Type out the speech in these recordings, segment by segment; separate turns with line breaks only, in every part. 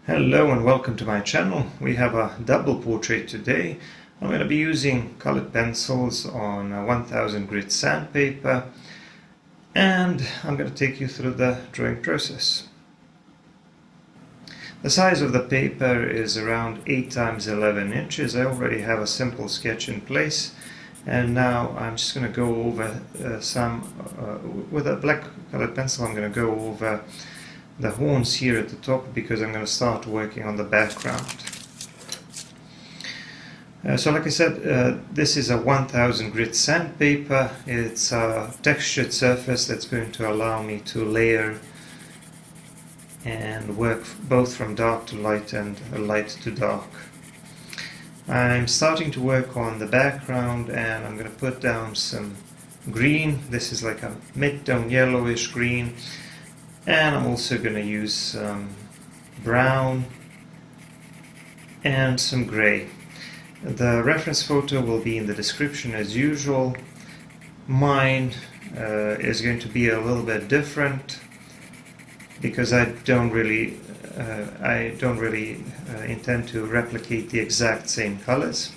Hello and welcome to my channel. We have a double portrait today. I'm going to be using colored pencils on a 1000 grit sandpaper, and I'm going to take you through the drawing process. The size of the paper is around 8 times 11 inches. I already have a simple sketch in place, and now I'm just going to go over with a black colored pencil. I'm going to go over the horns here at the top because I'm going to start working on the background. So like I said, this is a 1000 grit sandpaper. It's a textured surface that's going to allow me to layer and work both from dark to light and light to dark. I'm starting to work on the background, and I'm going to put down some green. This is like a mid-tone yellowish green. And I'm also going to use some brown and some grey. The reference photo will be in the description as usual. Mine is going to be a little bit different because I don't really intend to replicate the exact same colors.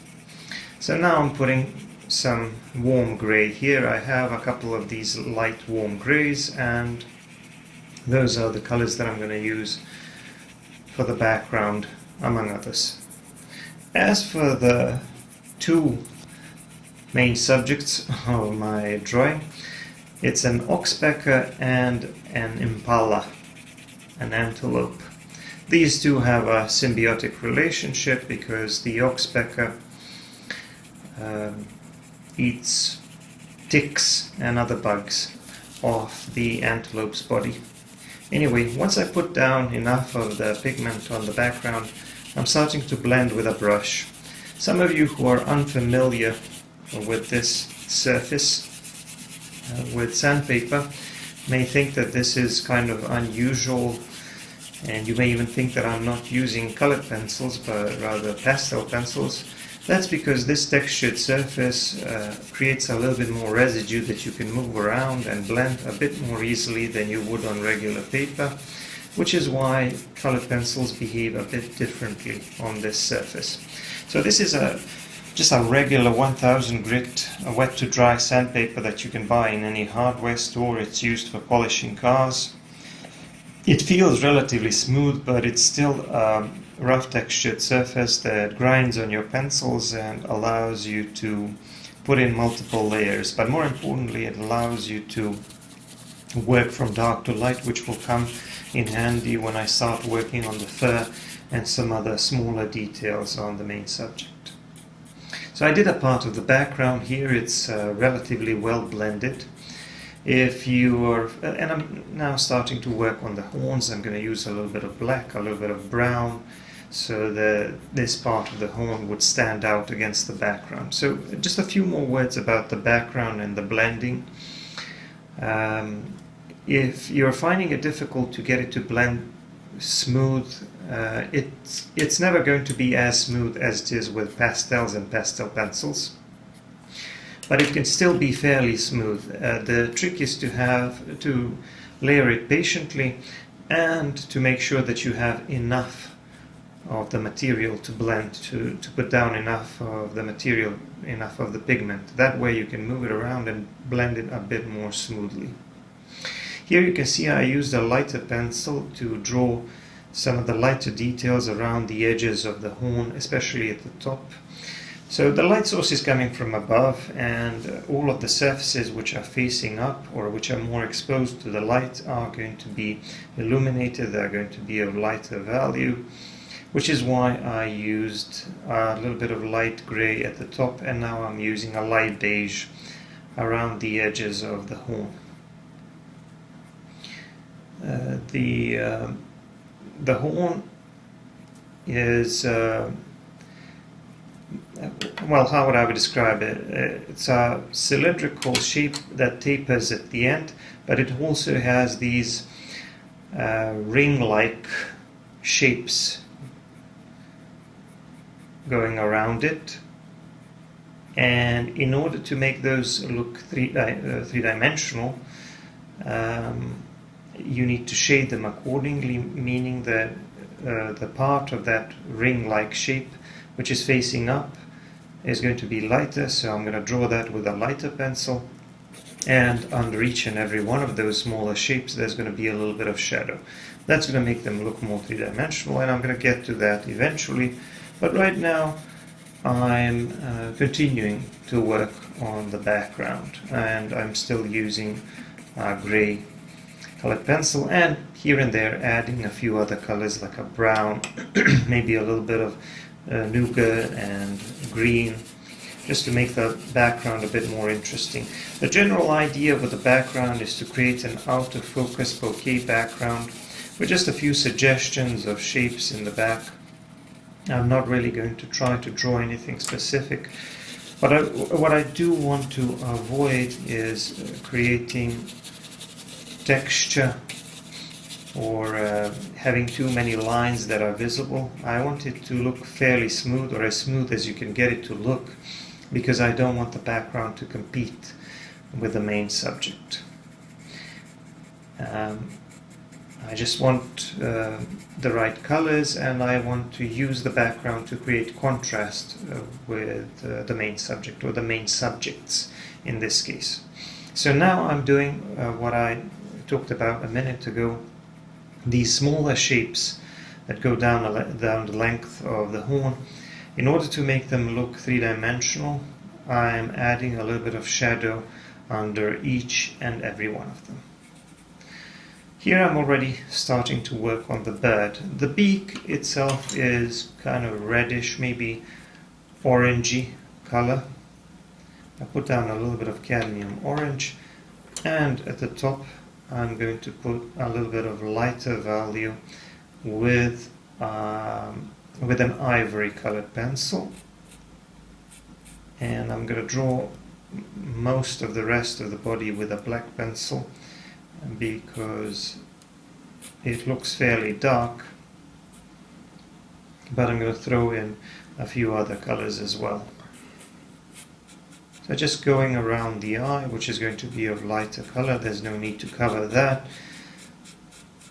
So now I'm putting some warm grey here. I have a couple of these light warm greys, and those are the colors that I'm going to use for the background, among others. As for the two main subjects of my drawing, it's an oxpecker and an impala, an antelope. These two have a symbiotic relationship because the oxpecker eats ticks and other bugs off the antelope's body. Anyway, once I put down enough of the pigment on the background, I'm starting to blend with a brush. Some of you who are unfamiliar with this surface, with sandpaper, may think that this is kind of unusual, and you may even think that I'm not using colored pencils, but rather pastel pencils. That's because this textured surface creates a little bit more residue that you can move around and blend a bit more easily than you would on regular paper, which is why colored pencils behave a bit differently on this surface. So this is just a regular 1000 grit wet to dry sandpaper that you can buy in any hardware store. It's used for polishing cars. It feels relatively smooth, but it's still rough textured surface that grinds on your pencils and allows you to put in multiple layers. But more importantly, it allows you to work from dark to light, which will come in handy when I start working on the fur and some other smaller details on the main subject. So I did a part of the background here. It's relatively well blended. If you are, and I'm now starting to work on the horns. I'm going to use a little bit of black, a little bit of brown, so that this part of the horn would stand out against the background. So just a few more words about the background and the blending. If you're finding it difficult to get it to blend smooth, it's never going to be as smooth as it is with pastels and pastel pencils, but it can still be fairly smooth. The trick is to layer it patiently and to make sure that you have enough of the material to blend, to put down enough of the material, enough of the pigment. That way you can move it around and blend it a bit more smoothly. Here you can see I used a lighter pencil to draw some of the lighter details around the edges of the horn, especially at the top. So the light source is coming from above, and all of the surfaces which are facing up or which are more exposed to the light are going to be illuminated. They're going to be of lighter value, which is why I used a little bit of light gray at the top, and now I'm using a light beige around the edges of the horn. The horn is well, how would I describe it? It's a cylindrical shape that tapers at the end, but it also has these ring-like shapes going around it, and in order to make those look three-dimensional, you need to shade them accordingly, meaning that the part of that ring-like shape which is facing up is going to be lighter, so I'm going to draw that with a lighter pencil, and under each and every one of those smaller shapes there's going to be a little bit of shadow. That's going to make them look more three-dimensional, and I'm going to get to that eventually, but right now I'm continuing to work on the background, and I'm still using grey colored pencil, and here and there adding a few other colors like a brown, maybe a little bit of nougat and green, just to make the background a bit more interesting. The general idea with the background is to create an out of focus bokeh background with just a few suggestions of shapes in the back. I'm not really going to try to draw anything specific, but what I do want to avoid is creating texture or having too many lines that are visible. I want it to look fairly smooth, or as smooth as you can get it to look, because I don't want the background to compete with the main subject. I just want the right colors, and I want to use the background to create contrast with the main subject, or the main subjects in this case. So now I'm doing what I talked about a minute ago, these smaller shapes that go down the length of the horn. In order to make them look three-dimensional, I'm adding a little bit of shadow under each and every one of them. Here I'm already starting to work on the bird. The beak itself is kind of reddish, maybe orangey color. I put down a little bit of cadmium orange, and at the top I'm going to put a little bit of lighter value with an ivory colored pencil, and I'm going to draw most of the rest of the body with a black pencil because it looks fairly dark, but I'm going to throw in a few other colors as well. So just going around the eye, which is going to be of lighter color, there's no need to cover that,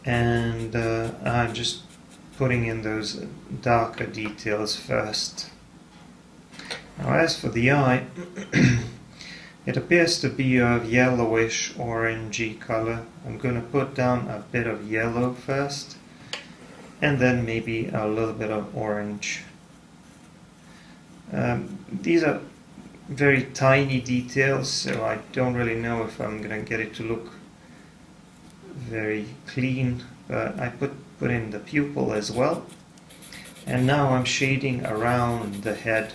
and I'm just putting in those darker details first. Now as for the eye, it appears to be of yellowish orangey color. I'm going to put down a bit of yellow first, and then maybe a little bit of orange. These are very tiny details, so I don't really know if I'm going to get it to look very clean, but I put in the pupil as well. And now I'm shading around the head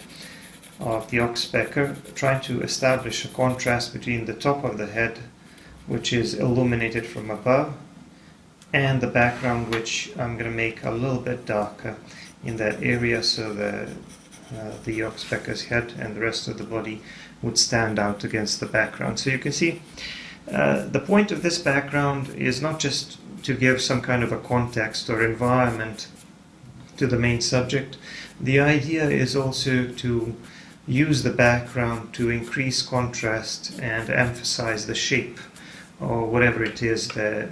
of the oxpecker, trying to establish a contrast between the top of the head, which is illuminated from above, and the background, which I'm going to make a little bit darker in that area, so that the oxpecker's head and the rest of the body would stand out against the background. So you can see the point of this background is not just to give some kind of a context or environment to the main subject. The idea is also to use the background to increase contrast and emphasize the shape, or whatever it is that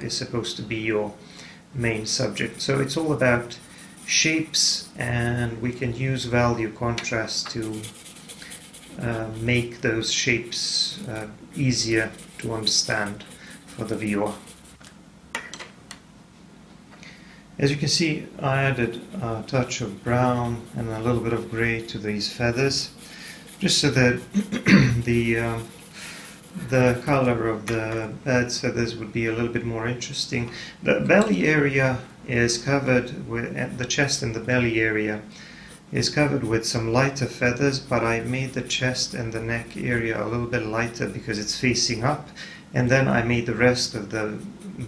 is supposed to be your main subject. So it's all about shapes, and we can use value contrast to make those shapes easier to understand for the viewer. As you can see, I added a touch of brown and a little bit of grey to these feathers, just so that the color of the bird's feathers would be a little bit more interesting. The belly area is covered with, the chest and the belly area is covered with some lighter feathers, but I made the chest and the neck area a little bit lighter because it's facing up, and then I made the rest of the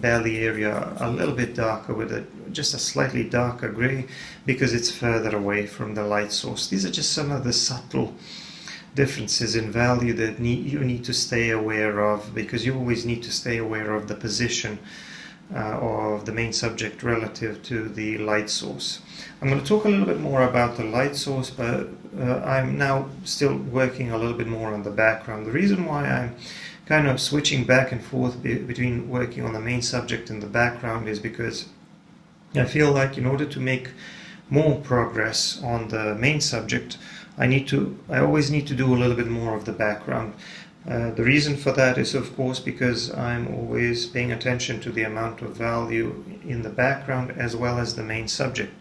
belly area a little bit darker with just a slightly darker grey because it's further away from the light source. These are just some of the subtle differences in value that you need to stay aware of, because you always need to stay aware of the position of the main subject relative to the light source. I'm going to talk a little bit more about the light source, but I'm now still working a little bit more on the background. The reason why I'm kind of switching back and forth between working on the main subject and the background is because I feel like in order to make more progress on the main subject, I always need to do a little bit more of the background. The reason for that is, of course, because I'm always paying attention to the amount of value in the background as well as the main subject,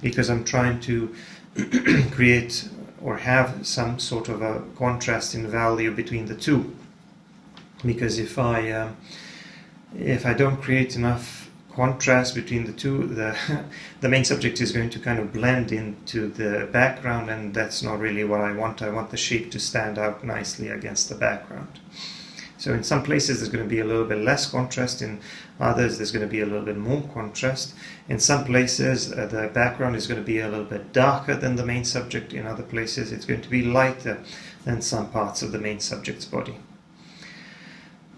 because I'm trying to create or have some sort of a contrast in value between the two. Because if I don't create enough contrast between the two, the main subject is going to kind of blend into the background, and that's not really what I want. I want the shape to stand out nicely against the background. So in some places there's going to be a little bit less contrast, in others there's going to be a little bit more contrast. In some places the background is going to be a little bit darker than the main subject, in other places it's going to be lighter than some parts of the main subject's body.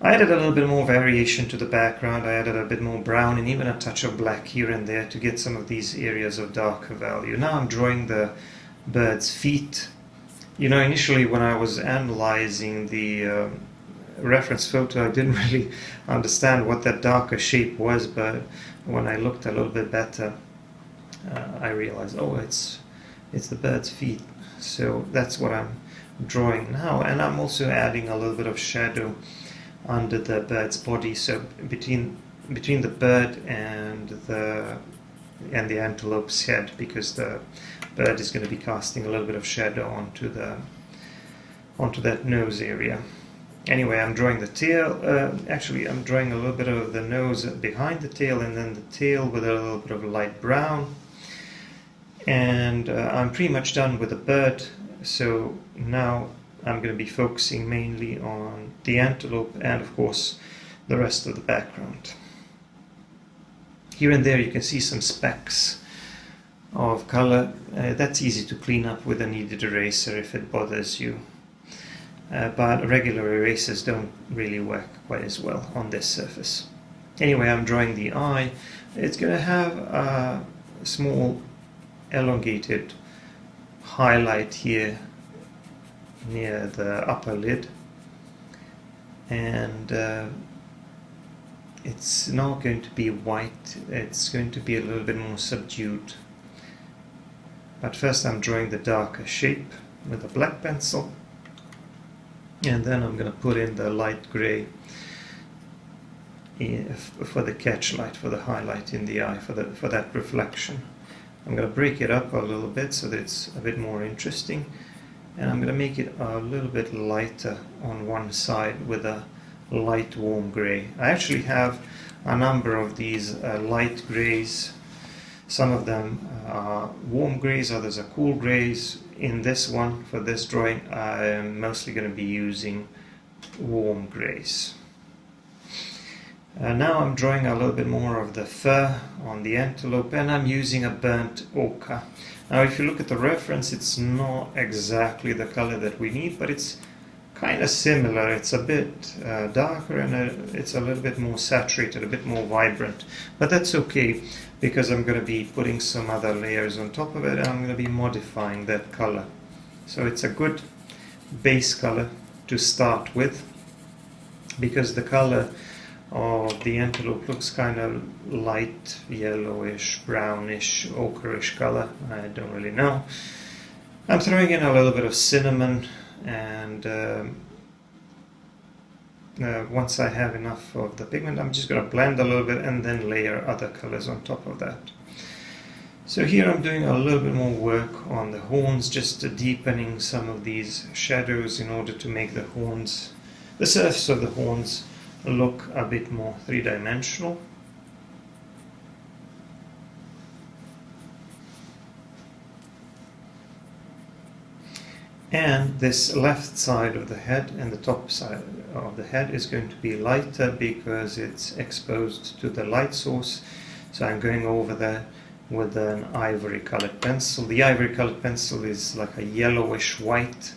I added a little bit more variation to the background. I added a bit more brown and even a touch of black here and there to get some of these areas of darker value. Now I'm drawing the bird's feet. You know, initially when I was analyzing the reference photo, I didn't really understand what that darker shape was, but when I looked a little bit better, I realized, oh, it's the bird's feet. So that's what I'm drawing now, and I'm also adding a little bit of shadow under the bird's body, so between the bird and the antelope's head, because the bird is going to be casting a little bit of shadow onto that nose area. Anyway, I'm drawing the tail. Actually, I'm drawing a little bit of the nose behind the tail, and then the tail with a little bit of light brown. And I'm pretty much done with the bird. So now I'm going to be focusing mainly on the antelope and, of course, the rest of the background. Here and there you can see some specks of color. That's easy to clean up with a kneaded eraser if it bothers you. But regular erasers don't really work quite as well on this surface. Anyway, I'm drawing the eye. It's going to have a small elongated highlight here near the upper lid, and it's not going to be white, it's going to be a little bit more subdued. But first I'm drawing the darker shape with a black pencil, and then I'm going to put in the light grey for the catch light, for the highlight in the eye, for that reflection. I'm going to break it up a little bit so that it's a bit more interesting. And I'm going to make it a little bit lighter on one side with a light warm grey. I actually have a number of these light greys. Some of them are warm greys, others are cool greys. In this one, for this drawing, I'm mostly going to be using warm greys. Now I'm drawing a little bit more of the fur on the antelope, and I'm using a burnt ochre. Now if you look at the reference, it's not exactly the color that we need, but it's kind of similar. It's a bit darker, and it's a little bit more saturated, a bit more vibrant. But that's okay, because I'm going to be putting some other layers on top of it, and I'm going to be modifying that color. So it's a good base color to start with, because the color of the antelope looks kind of light yellowish, brownish, ochreish color. I don't really know. I'm throwing in a little bit of cinnamon, and once I have enough of the pigment, I'm just going to blend a little bit and then layer other colors on top of that. So here I'm doing a little bit more work on the horns, just deepening some of these shadows in order to make the horns, the surface of the horns, look a bit more three-dimensional. And this left side of the head and the top side of the head is going to be lighter because it's exposed to the light source. So I'm going over there with an ivory colored pencil. The ivory colored pencil is like a yellowish white,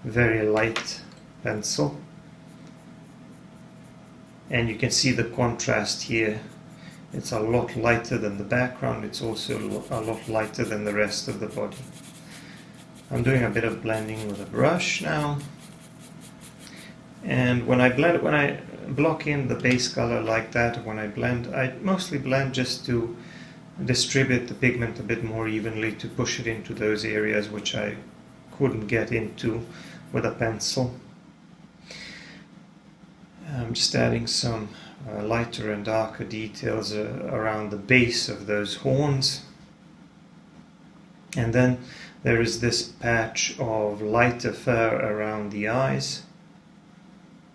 very light pencil. And you can see the contrast here. It's a lot lighter than the background. It's also a lot lighter than the rest of the body. I'm doing a bit of blending with a brush now. And when I block in the base color like that, when I blend, I mostly blend just to distribute the pigment a bit more evenly to push it into those areas which I couldn't get into with a pencil. I'm just adding some lighter and darker details around the base of those horns. And then there is this patch of lighter fur around the eyes.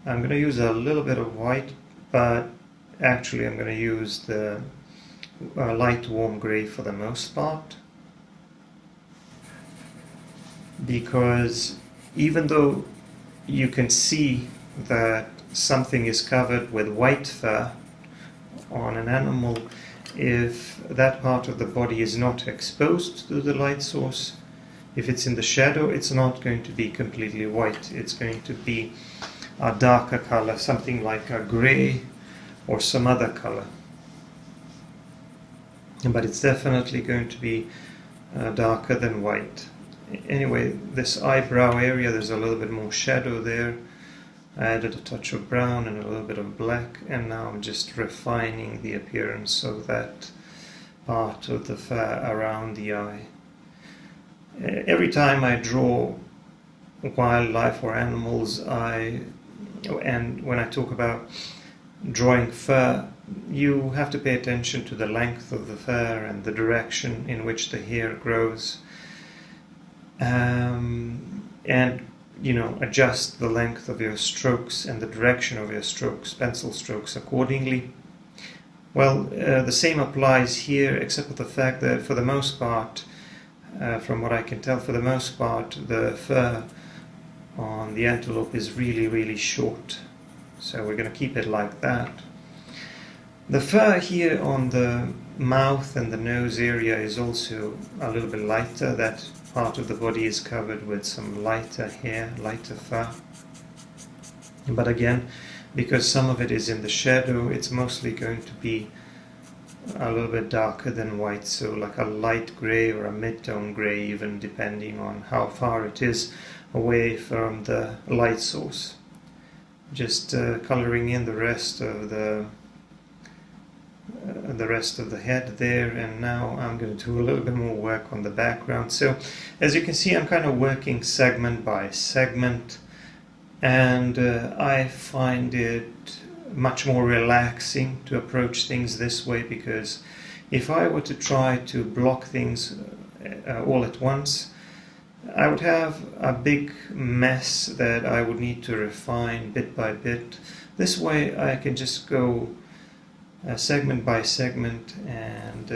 I'm going to use a little bit of white, but actually I'm going to use the light warm grey for the most part, because even though you can see that something is covered with white fur on an animal, if that part of the body is not exposed to the light source, if it's in the shadow, it's not going to be completely white. It's going to be a darker color, something like a gray or some other color. But it's definitely going to be darker than white. Anyway, this eyebrow area, there's a little bit more shadow there. I added a touch of brown and a little bit of black, and now I'm just refining the appearance of that part of the fur around the eye. Every time I draw wildlife or animals, and when I talk about drawing fur, you have to pay attention to the length of the fur and the direction in which the hair grows, and adjust the length of your strokes and the direction of your strokes, pencil strokes, accordingly. Well, the same applies here, except for the fact that for the most part, from what I can tell, for the most part, the fur on the antelope is really, really short. So we're going to keep it like that. The fur here on the mouth and the nose area is also a little bit lighter. That part of the body is covered with some lighter hair, lighter fur. But again, because some of it is in the shadow, it's mostly going to be a little bit darker than white, so like a light grey or a mid-tone grey, even depending on how far it is away from the light source. Just coloring in the rest of the head there, and now I'm going to do a little bit more work on the background. So as you can see, I'm kind of working segment by segment, and I find it much more relaxing to approach things this way, because if I were to try to block things all at once, I would have a big mess that I would need to refine bit by bit. This way I can just go segment by segment, and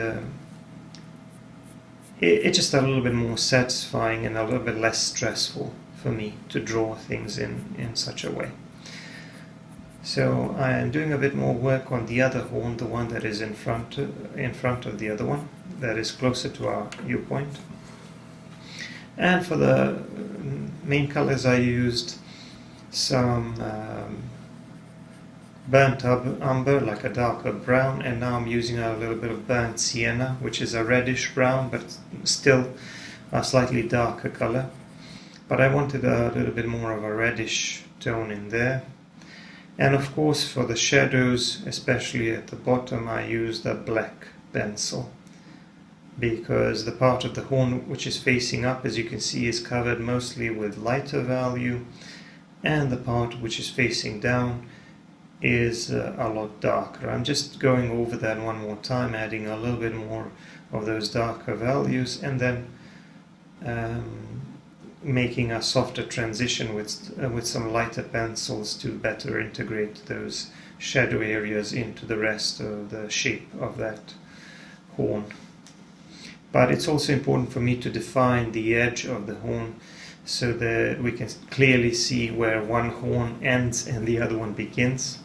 it's just a little bit more satisfying and a little bit less stressful for me to draw things in such a way. So I am doing a bit more work on the other horn, the one that is in front of the other one, that is closer to our viewpoint. And for the main colors, I used some burnt umber, like a darker brown, and now I'm using a little bit of burnt sienna, which is a reddish brown, but still a slightly darker color. But I wanted a little bit more of a reddish tone in there. And of course, for the shadows, especially at the bottom, I used a black pencil, because the part of the horn which is facing up, as you can see, is covered mostly with lighter value, and the part which is facing down is a lot darker. I'm just going over that one more time, adding a little bit more of those darker values, and then making a softer transition with some lighter pencils to better integrate those shadow areas into the rest of the shape of that horn. But it's also important for me to define the edge of the horn so that we can clearly see where one horn ends and the other one begins.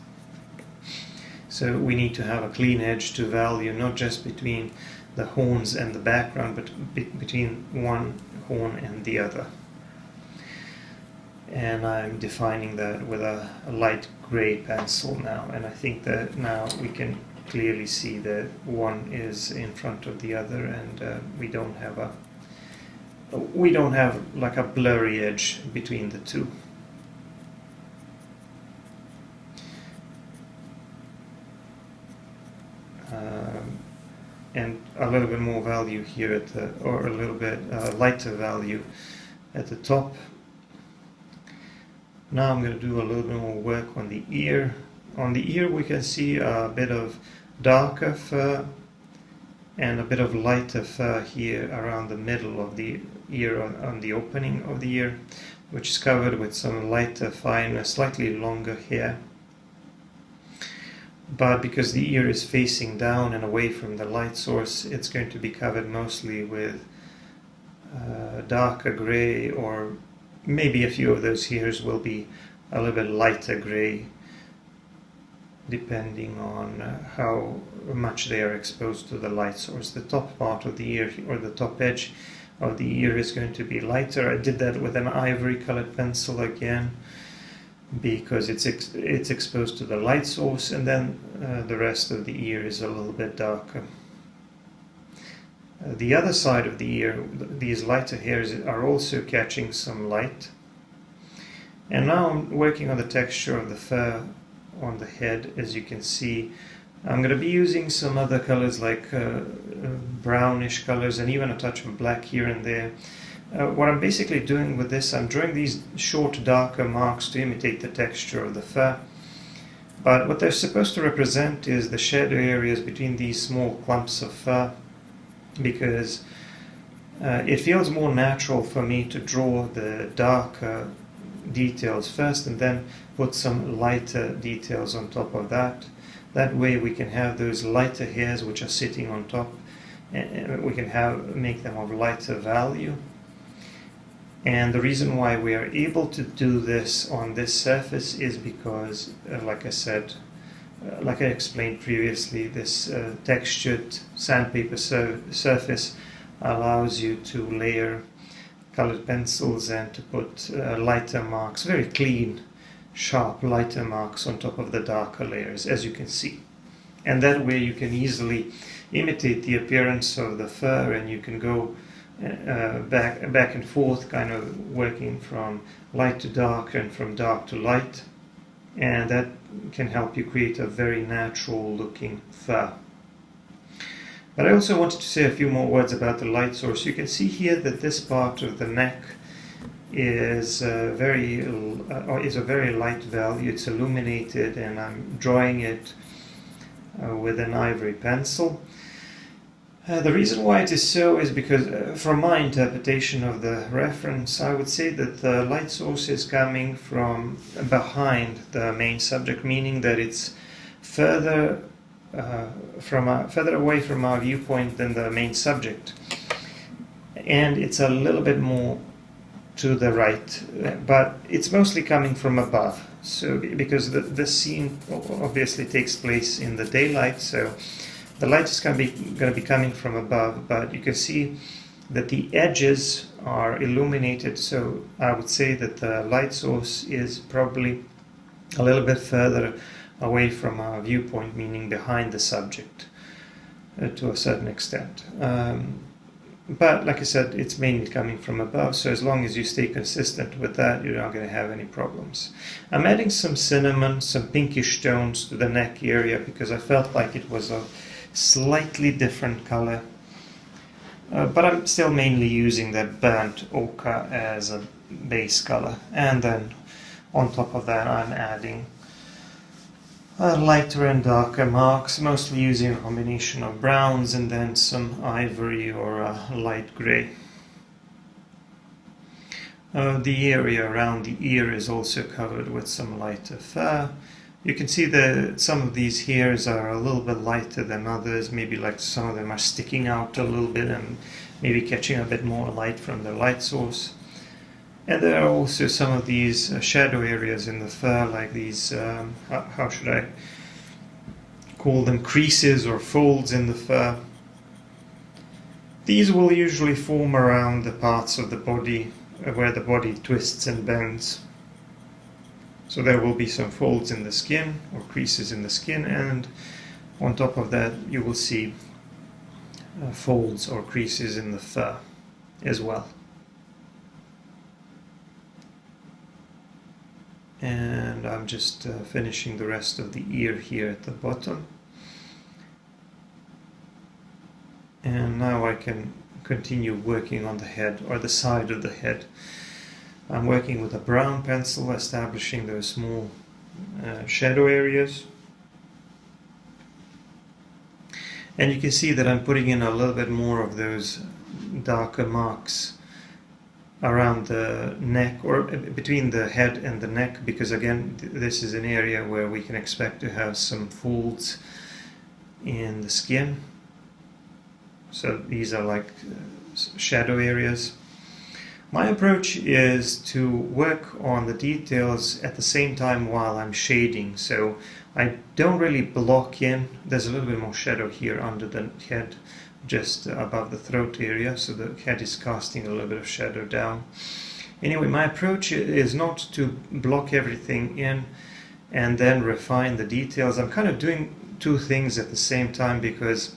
So we need to have a clean edge to value, not just between the horns and the background, but between one horn and the other. And I'm defining that with a light grey pencil now, and I think that now we can clearly see that one is in front of the other, and we don't have like a blurry edge between the two. And a little bit more value here at the, or a little bit lighter value at the top. Now I'm going to do a little bit more work on the ear. On the ear we can see a bit of darker fur and a bit of lighter fur here around the middle of the ear, on the opening of the ear, which is covered with some lighter, finer, slightly longer hair. But because the ear is facing down and away from the light source, it's going to be covered mostly with darker gray, or maybe a few of those hairs will be a little bit lighter gray, depending on how much they are exposed to the light source. The top part of the ear, or the top edge of the ear, is going to be lighter. I did that with an ivory colored pencil again, because it's exposed to the light source, and then the rest of the ear is a little bit darker. The other side of the ear, these lighter hairs are also catching some light. And now I'm working on the texture of the fur on the head. As you can see, I'm going to be using some other colors, like brownish colors and even a touch of black here and there. What I'm basically doing with this, I'm drawing these short darker marks to imitate the texture of the fur, but what they're supposed to represent is the shadow areas between these small clumps of fur, because it feels more natural for me to draw the darker details first and then put some lighter details on top of that. That way we can have those lighter hairs which are sitting on top, and we can make them of lighter value. And the reason why we are able to do this on this surface is because, like I said, like I explained previously, this textured sandpaper surface allows you to layer colored pencils and to put lighter marks, very clean, sharp, lighter marks on top of the darker layers, as you can see. And that way you can easily imitate the appearance of the fur, and you can go back and forth, kind of working from light to dark and from dark to light, and that can help you create a very natural looking fur. But I also wanted to say a few more words about the light source. You can see here that this part of the neck is a very light value. It's illuminated, and I'm drawing it with an ivory pencil. The reason why it is so is because, from my interpretation of the reference, I would say that the light source is coming from behind the main subject, meaning that it's further away from our viewpoint than the main subject, and it's a little bit more to the right, but it's mostly coming from above. So, because the scene obviously takes place in the daylight, so the light is going to be coming from above, but you can see that the edges are illuminated, so I would say that the light source is probably a little bit further away from our viewpoint, meaning behind the subject to a certain extent. But like I said, it's mainly coming from above, so as long as you stay consistent with that, you're not going to have any problems. I'm adding some cinnamon, some pinkish tones to the neck area, because I felt like it was a slightly different color, but I'm still mainly using that burnt ochre as a base color, and then on top of that I'm adding lighter and darker marks, mostly using a combination of browns and then some ivory or light gray. The area around the ear is also covered with some lighter fur. You can see that some of these hairs are a little bit lighter than others, maybe like some of them are sticking out a little bit and maybe catching a bit more light from the light source. And there are also some of these shadow areas in the fur, like these, how should I call them, creases or folds in the fur. These will usually form around the parts of the body where the body twists and bends. So there will be some folds in the skin or creases in the skin, and on top of that you will see folds or creases in the fur as well. And I'm just finishing the rest of the ear here at the bottom. And now I can continue working on the head, or the side of the head. I'm working with a brown pencil, establishing those small shadow areas. And you can see that I'm putting in a little bit more of those darker marks around the neck, or between the head and the neck, because again, this is an area where we can expect to have some folds in the skin. So these are like shadow areas. My approach is to work on the details at the same time while I'm shading. So I don't really block in. There's a little bit more shadow here under the head, just above the throat area, so the head is casting a little bit of shadow down. Anyway, my approach is not to block everything in and then refine the details. I'm kind of doing two things at the same time, because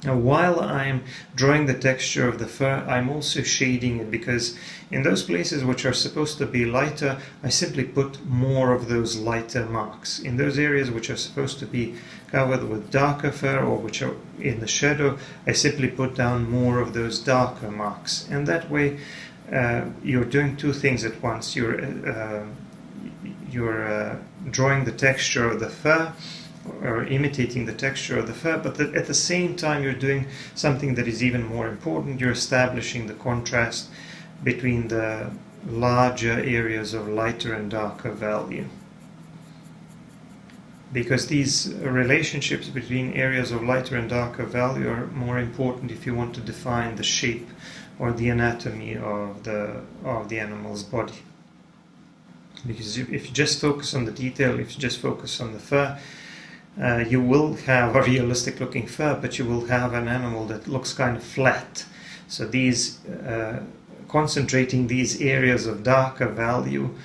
while I'm drawing the texture of the fur, I'm also shading it, because in those places which are supposed to be lighter, I simply put more of those lighter marks. In those areas which are supposed to be covered with darker fur, or which are in the shadow, I simply put down more of those darker marks. And that way you're doing two things at once. You're drawing the texture of the fur, or imitating the texture of the fur, but at the same time you're doing something that is even more important. You're establishing the contrast between the larger areas of lighter and darker value. Because these relationships between areas of lighter and darker value are more important if you want to define the shape or the anatomy of the animal's body. Because if you just focus on the detail, if you just focus on the fur, you will have a realistic looking fur, but you will have an animal that looks kind of flat. So these concentrating these areas of darker value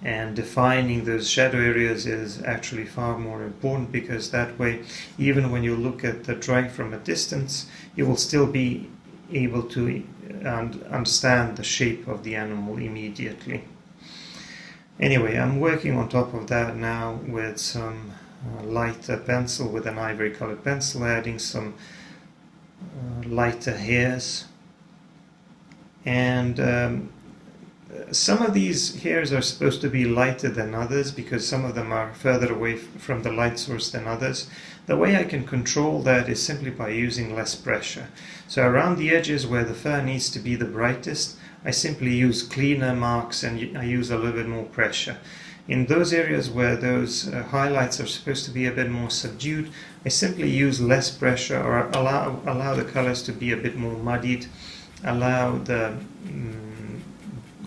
and defining those shadow areas is actually far more important, because that way, even when you look at the drawing from a distance, you will still be able to understand the shape of the animal immediately. Anyway, I'm working on top of that now with some lighter pencil, with an ivory colored pencil, adding some lighter hairs. And some of these hairs are supposed to be lighter than others, because some of them are further away from the light source than others. The way I can control that is simply by using less pressure. So around the edges where the fur needs to be the brightest, I simply use cleaner marks and I use a little bit more pressure. In those areas where those highlights are supposed to be a bit more subdued, I simply use less pressure, or allow the colors to be a bit more muddied, allow the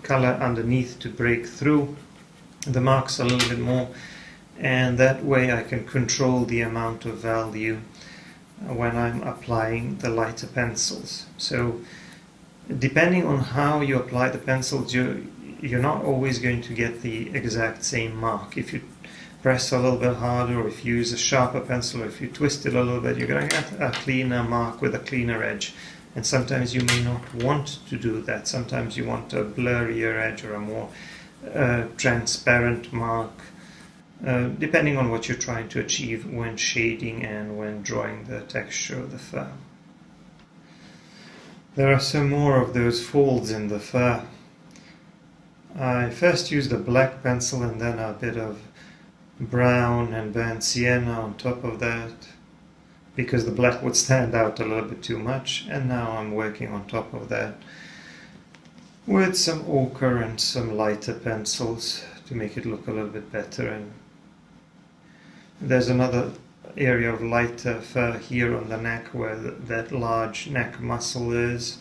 color underneath to break through the marks a little bit more, and that way I can control the amount of value when I'm applying the lighter pencils. So depending on how you apply the pencils, you're not always going to get the exact same mark. If you press a little bit harder, or if you use a sharper pencil, or if you twist it a little bit, you're going to get a cleaner mark with a cleaner edge. And sometimes you may not want to do that. Sometimes you want a blurrier edge or a more transparent mark, depending on what you're trying to achieve when shading and when drawing the texture of the fur. There are some more of those folds in the fur. I first used a black pencil and then a bit of brown and burnt sienna on top of that, because the black would stand out a little bit too much, and now I'm working on top of that with some ochre and some lighter pencils to make it look a little bit better. And there's another area of lighter fur here on the neck where that large neck muscle is,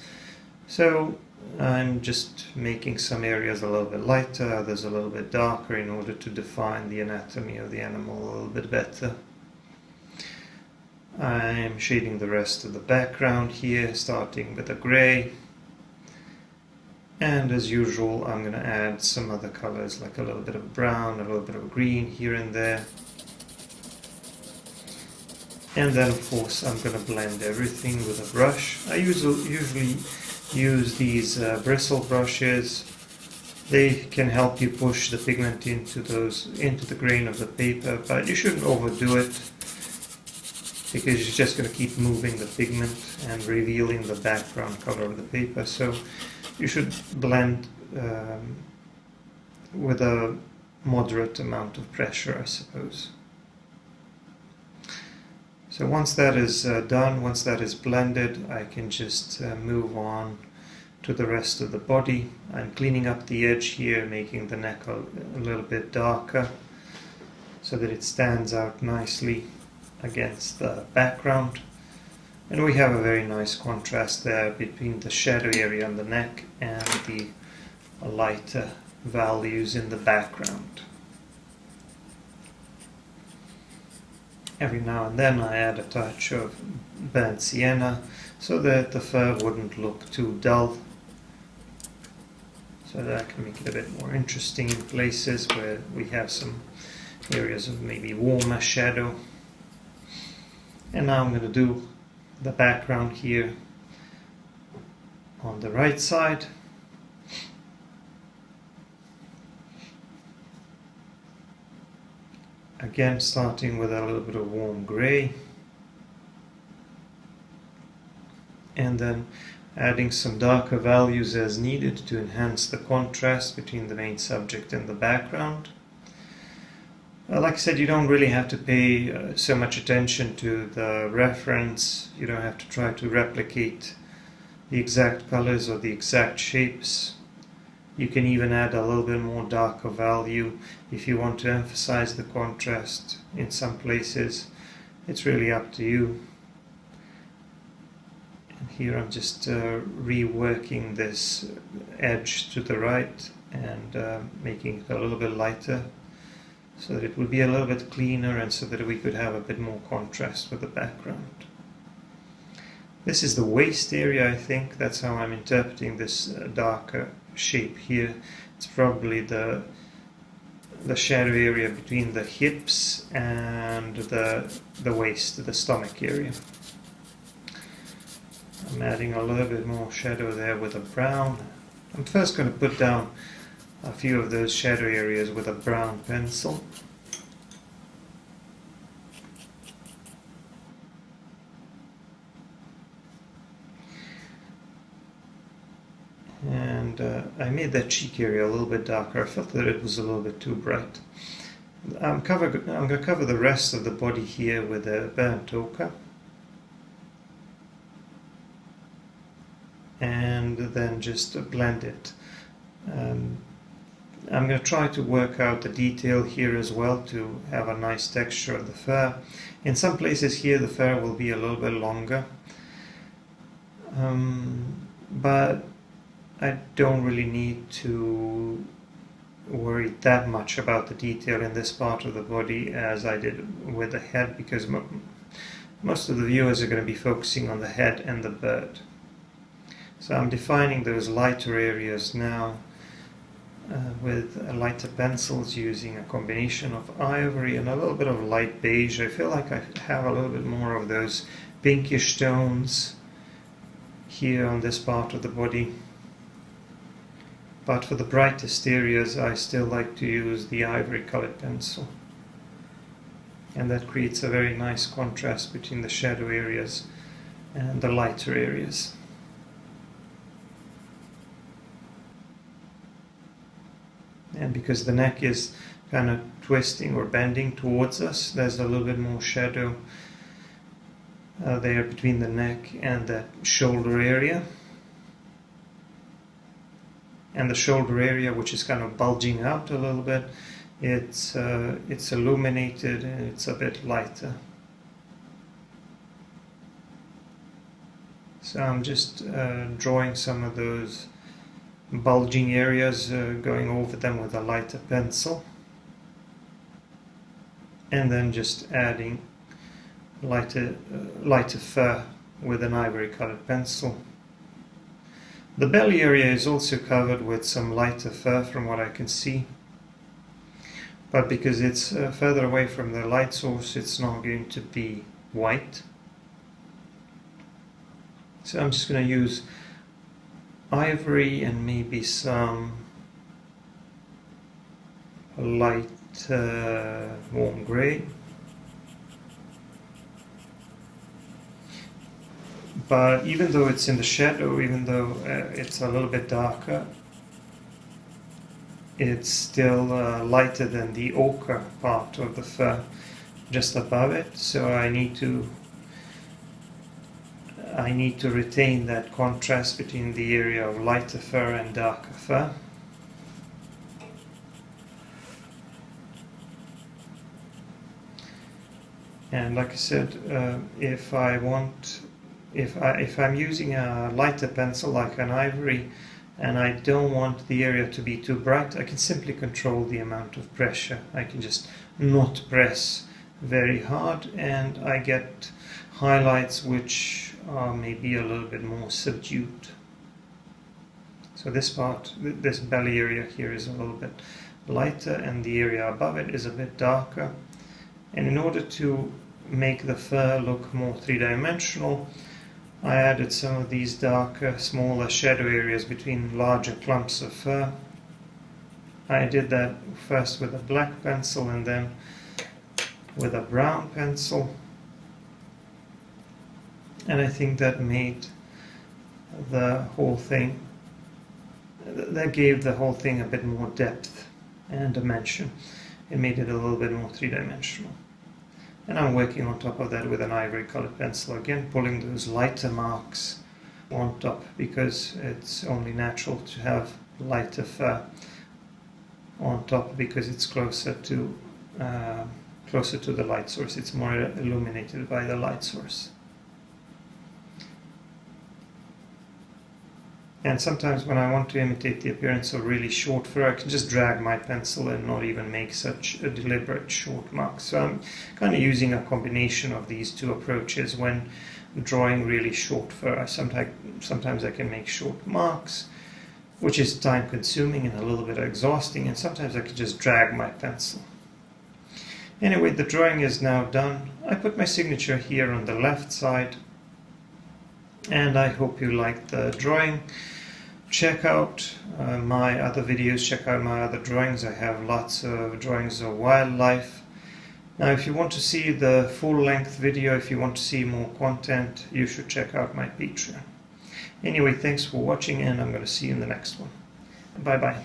so I'm just making some areas a little bit lighter, others a little bit darker, in order to define the anatomy of the animal a little bit better. I'm shading the rest of the background here, starting with a grey, and as usual I'm going to add some other colors, like a little bit of brown, a little bit of green here and there. And then of course I'm going to blend everything with a brush. I usually use these bristle brushes. They can help you push the pigment into the grain of the paper, but you shouldn't overdo it. because you're just going to keep moving the pigment and revealing the background color of the paper. So you should blend with a moderate amount of pressure, I suppose. So once that is done, once that is blended, I can just move on to the rest of the body. I'm cleaning up the edge here, making the neck a little bit darker so that it stands out nicely against the background. And we have a very nice contrast there between the shadow area on the neck and the lighter values in the background. Every now and then I add a touch of burnt sienna so that the fur wouldn't look too dull, so that I can make it a bit more interesting in places where we have some areas of maybe warmer shadow. And now I'm going to do the background here on the right side. Again, starting with a little bit of warm grey, and then adding some darker values as needed to enhance the contrast between the main subject and the background. Like I said, you don't really have to pay so much attention to the reference. You don't have to try to replicate the exact colors or the exact shapes. You can even add a little bit more darker value if you want to emphasize the contrast in some places. It's really up to you. And here I'm just reworking this edge to the right and making it a little bit lighter, so that it would be a little bit cleaner and so that we could have a bit more contrast with the background. This is the waist area, I think. That's how I'm interpreting this darker shape here. It's probably the shadow area between the hips and the waist, the stomach area. I'm adding a little bit more shadow there with a brown. I'm first going to put down a few of those shadow areas with a brown pencil. And I made that cheek area a little bit darker. I felt that it was a little bit too bright. I'm going to cover the rest of the body here with a burnt ochre. And then just blend it. I'm going to try to work out the detail here as well to have a nice texture of the fur. In some places here the fur will be a little bit longer, but I don't really need to worry that much about the detail in this part of the body as I did with the head, because most of the viewers are going to be focusing on the head and the bird. So I'm defining those lighter areas now with lighter pencils, using a combination of ivory and a little bit of light beige. I feel like I have a little bit more of those pinkish tones here on this part of the body. But for the brightest areas I still like to use the ivory colored pencil. And that creates a very nice contrast between the shadow areas and the lighter areas. And because the neck is kind of twisting or bending towards us, there's a little bit more shadow there between the neck and that shoulder area. And the shoulder area, which is kind of bulging out a little bit, it's illuminated and it's a bit lighter. So I'm just drawing some of those bulging areas, going over them with a lighter pencil, and then just adding lighter fur with an ivory colored pencil. The belly area is also covered with some lighter fur from what I can see, but because it's further away from the light source, it's not going to be white. So I'm just going to use ivory and maybe some light warm grey. But even though it's in the shadow, even though it's a little bit darker, it's still lighter than the ochre part of the fur just above it. So I need to retain that contrast between the area of lighter fur and darker fur. And like I said, if I'm using a lighter pencil like an ivory and I don't want the area to be too bright, I can simply control the amount of pressure. I can just not press very hard and I get highlights which are maybe a little bit more subdued. So this part, this belly area here is a little bit lighter and the area above it is a bit darker. And in order to make the fur look more three-dimensional, I added some of these darker, smaller shadow areas between larger clumps of fur. I did that first with a black pencil and then with a brown pencil. And I think that made the whole thing, that gave the whole thing a bit more depth and dimension. It made it a little bit more three-dimensional. And I'm working on top of that with an ivory colored pencil, again pulling those lighter marks on top because it's only natural to have lighter fur on top because it's closer to the light source. It's more illuminated by the light source. And sometimes when I want to imitate the appearance of really short fur, I can just drag my pencil and not even make such a deliberate short mark. So I'm kind of using a combination of these two approaches when drawing really short fur. Sometimes I can make short marks, which is time consuming and a little bit exhausting, and sometimes I can just drag my pencil. Anyway, the drawing is now done. I put my signature here on the left side. And I hope you liked the drawing. Check out my other videos, check out my other drawings. I have lots of drawings of wildlife. Now if you want to see the full-length video, if you want to see more content, you should check out my Patreon. Anyway, thanks for watching and I'm going to see you in the next one. Bye bye.